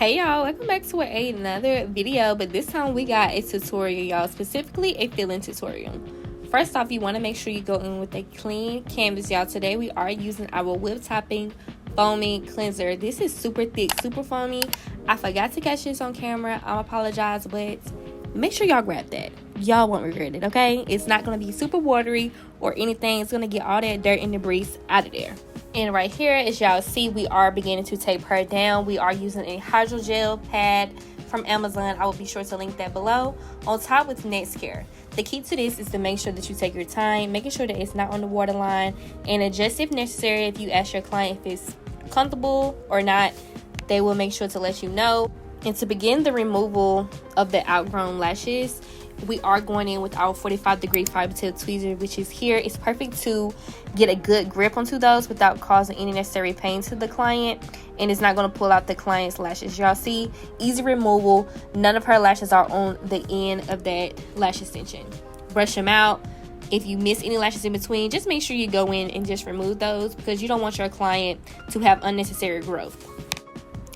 Hey y'all, welcome back to another video, but this time we got a tutorial, y'all, specifically a filling tutorial. First off, you want to make sure you go in with a clean canvas, y'all. Today we are using our whip topping foamy cleanser. This is super thick, super foamy. I forgot to catch this on camera. I apologize, but make sure y'all grab that. Y'all won't regret it, okay? It's not going to be super watery or anything. It's going to get all that dirt and debris out of there. And right here, as y'all see, we are beginning to tape her down. We are using a hydrogel pad from Amazon. I will be sure to link that below. On top with Next Care. The key to this is to make sure that you take your time, making sure that it's not on the waterline, and adjust if necessary. If you ask your client if it's comfortable or not, they will make sure to let you know. And to begin the removal of the outgrown lashes, we are going in with our 45-degree fiber tip tweezer, which is here. It's perfect to get a good grip onto those without causing any necessary pain to the client, and it's not going to pull out the client's lashes. Y'all see, easy removal. None of her lashes are on the end of that lash extension. Brush them out. If you miss any lashes in between, just make sure you go in and just remove those, because you don't want your client to have unnecessary growth.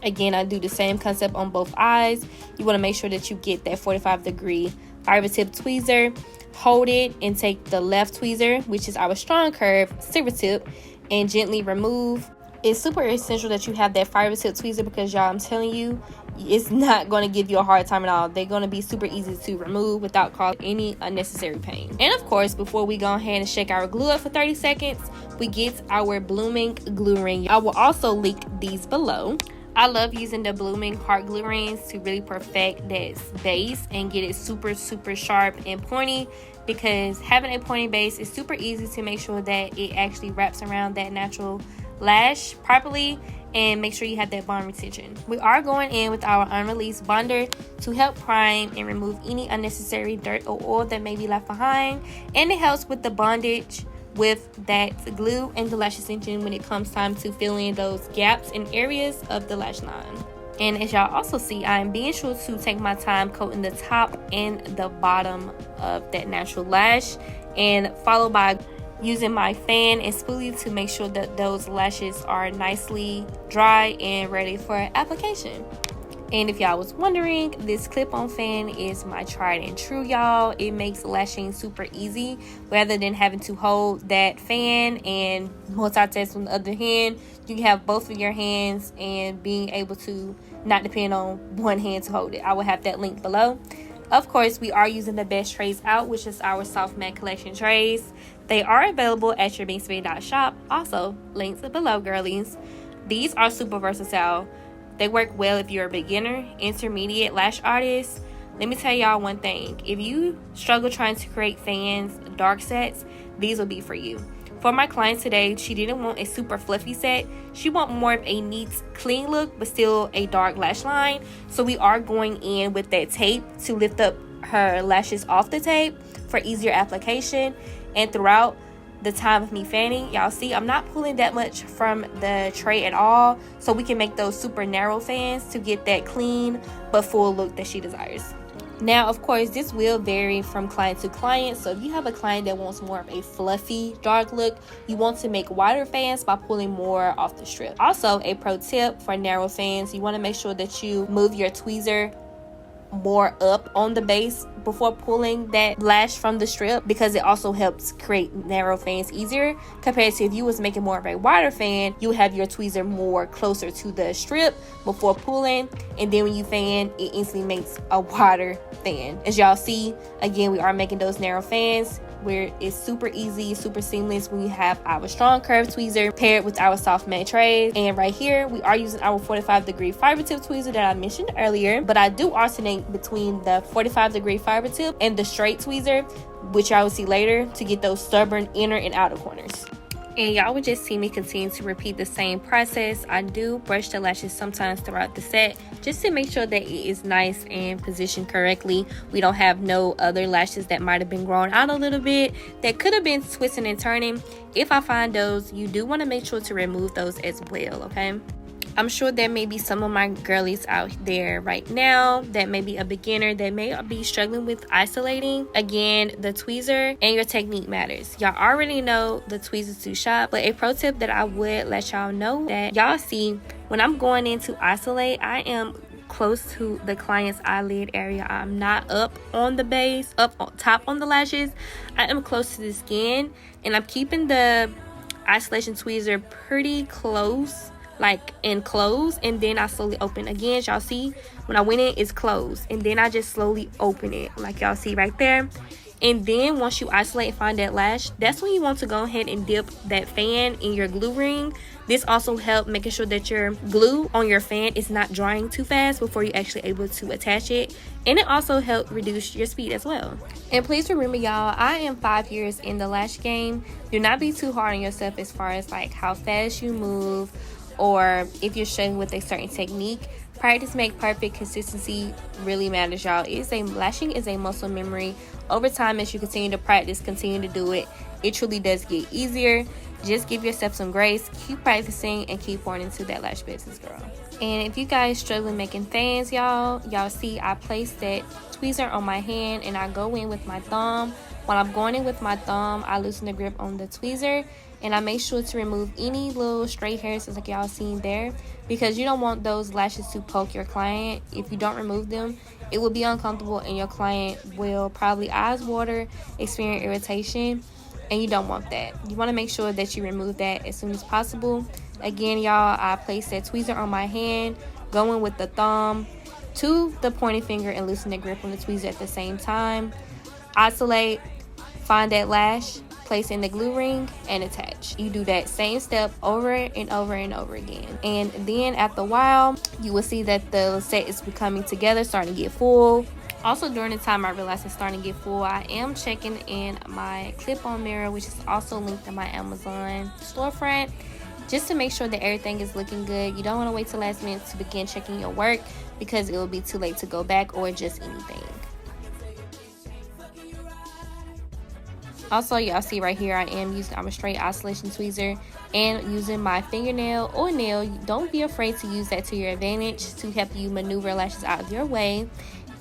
Again, I do the same concept on both eyes. You want to make sure that you get that 45-degree fiber tip tweezer, hold it, and take the left tweezer, which is our strong curve silver tip, and gently remove. It's super essential that you have that fiber tip tweezer, because y'all, I'm telling you, it's not going to give you a hard time at all. They're going to be super easy to remove without causing any unnecessary pain. And of course, before we go ahead and shake our glue up for 30 seconds, we get our blooming glue ring. I will also link these below. I love using the blooming heart glue rings to really perfect that base and get it super sharp and pointy, because having a pointy base is super easy to make sure that it actually wraps around that natural lash properly, and make sure you have that bond retention. We are going in with our unreleased bonder to help prime and remove any unnecessary dirt or oil that may be left behind, and it helps with the bondage with that glue and the lash extension when it comes time to fill in those gaps and areas of the lash line. And as y'all also see, I'm being sure to take my time coating the top and the bottom of that natural lash, and followed by using my fan and spoolie to make sure that those lashes are nicely dry and ready for application. And if y'all was wondering, this clip-on fan is my tried and true, y'all. It makes lashing super easy rather than having to hold that fan and multitask on the other hand. You can have both of your hands and being able to not depend on one hand to hold it. I will have that link below. Of course, we are using the best trays out, which is our soft matte collection trays. They are available at your BankSpay.shop. Also, links below, girlies. These are super versatile. They work well if you're a beginner, intermediate lash artist. Let me tell y'all one thing. If you struggle trying to create fans, dark sets, these will be for you. For my client today, she didn't want a super fluffy set. She want more of a neat, clean look, but still a dark lash line. So we are going in with that tape to lift up her lashes off the tape for easier application. And throughout the time of me fanning, y'all see I'm not pulling that much from the tray at all, so we can make those super narrow fans to get that clean but full look that she desires. Now, of course, this will vary from client to client, so if you have a client that wants more of a fluffy dark look, you want to make wider fans by pulling more off the strip. Also, a pro tip for narrow fans, you want to make sure that you move your tweezer more up on the base before pulling that lash from the strip, because it also helps create narrow fans easier compared to if you was making more of a wider fan. You have your tweezer more closer to the strip before pulling, and then when you fan, it instantly makes a wider fan. As y'all see, again, we are making those narrow fans where it's super easy, super seamless when you have our strong curve tweezer paired with our soft matte trays. And right here, we are using our 45-degree fiber tip tweezer that I mentioned earlier, but I do alternate between the 45-degree fiber tip and the straight tweezer, which y'all will see later, to get those stubborn inner and outer corners. And y'all would just see me continue to repeat the same process. I do brush the lashes sometimes throughout the set just to make sure that it is nice and positioned correctly. We don't have no other lashes that might have been grown out a little bit that could have been twisting and turning. If I find those, you do want to make sure to remove those as well, okay? I'm sure there may be some of my girlies out there right now that may be a beginner that may be struggling with isolating. Again, the tweezer and your technique matters. Y'all already know the tweezers to shop, but a pro tip that I would let y'all know that y'all see when I'm going in to isolate, I am close to the client's eyelid area. I'm not up on the base, up on top on the lashes. I am close to the skin, and I'm keeping the isolation tweezer pretty close, like enclosed, and then I slowly open again. Y'all see when I went in, it's closed, and then I just slowly open it like y'all see right there. And then once you isolate and find that lash, that's when you want to go ahead and dip that fan in your glue ring. This also helps making sure that your glue on your fan is not drying too fast before you're actually able to attach it. And it also helps reduce your speed as well. And please remember, y'all, I am 5 years in the lash game. Do not be too hard on yourself as far as like how fast you move, or if you're struggling with a certain technique. Practice make perfect. Consistency really matters, y'all. Lashing is a muscle memory. Over time, as you continue to practice, continue to do it, it truly does get easier. Just give yourself some grace, keep practicing, and keep pouring into that lash business, girl. And if you guys struggling making fans, y'all see I placed that tweezer on my hand, and I go in with my thumb. While I'm going in with my thumb, I loosen the grip on the tweezer, and I make sure to remove any little stray hairs like y'all seen there, because you don't want those lashes to poke your client. If you don't remove them, it will be uncomfortable, and your client will probably eyes water, experience irritation, and you don't want that. You want to make sure that you remove that as soon as possible. Again, y'all, I place that tweezer on my hand, going with the thumb to the pointing finger and loosen the grip on the tweezer at the same time. Isolate, find that lash, place in the glue ring, and attach. You do that same step over and over and over again. And then after a while, you will see that the set is becoming together, starting to get full. Also, during the time I realized it's starting to get full, I am checking in my clip-on mirror, which is also linked in my Amazon storefront, just to make sure that everything is looking good. You don't want to wait till last minute to begin checking your work, because it will be too late to go back or adjust anything. Also, y'all see right here, I'm a straight isolation tweezer and using my fingernail or nail. Don't be afraid to use that to your advantage to help you maneuver lashes out of your way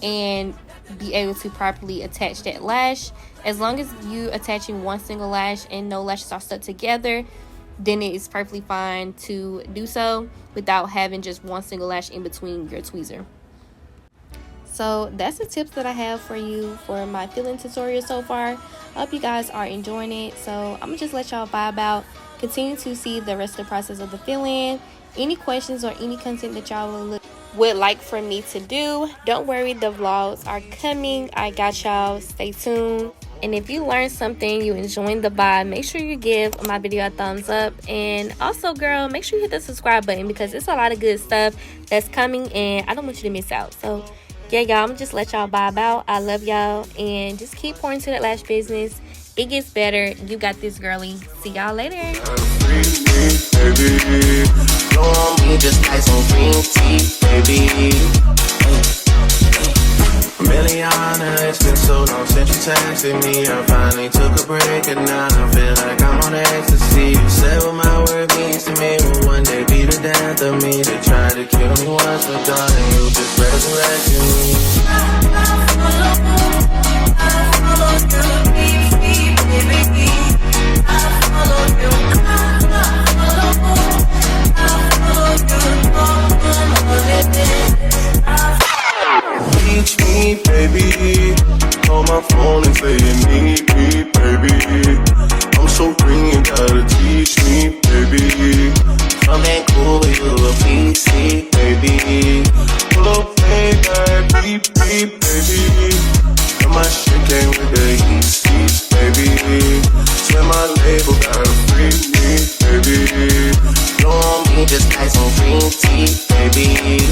and be able to properly attach that lash. As long as you attaching one single lash and no lashes are stuck together, then it is perfectly fine to do so without having just one single lash in between your tweezer. So that's the tips that I have for you for my fill-in tutorial so far. I hope you guys are enjoying it. So I'm gonna just let y'all vibe out, continue to see the rest of the process of the fill-in. Any questions or any content that y'all would like for me to do, don't worry, the vlogs are coming. I got y'all, stay tuned. And if you learned something, you enjoying the vibe, make sure you give my video a thumbs up. And also, girl, make sure you hit the subscribe button, because it's a lot of good stuff that's coming and I don't want you to miss out. So yeah, y'all, I'm gonna just let y'all vibe out. I love y'all, and just keep pouring to that lash business. It gets better. You got this, girly. See y'all later. Milliana, it's been so long since you texted me. I finally took a break and now I feel like I'm on ecstasy. You said what my word means to me will one day be the death of me. They tried to kill me once, but darling, you just resurrected me. I follow you, baby. I follow you, Reach me, baby. Call my phone and say you need me, baby. I'm so green, you gotta teach me, baby. From Vancouver, you a PC, baby. Pull up, baby, beep, baby. And my shit came with the heat seats, baby. Swear my label gotta free me, baby. Know me just like some green tea, baby.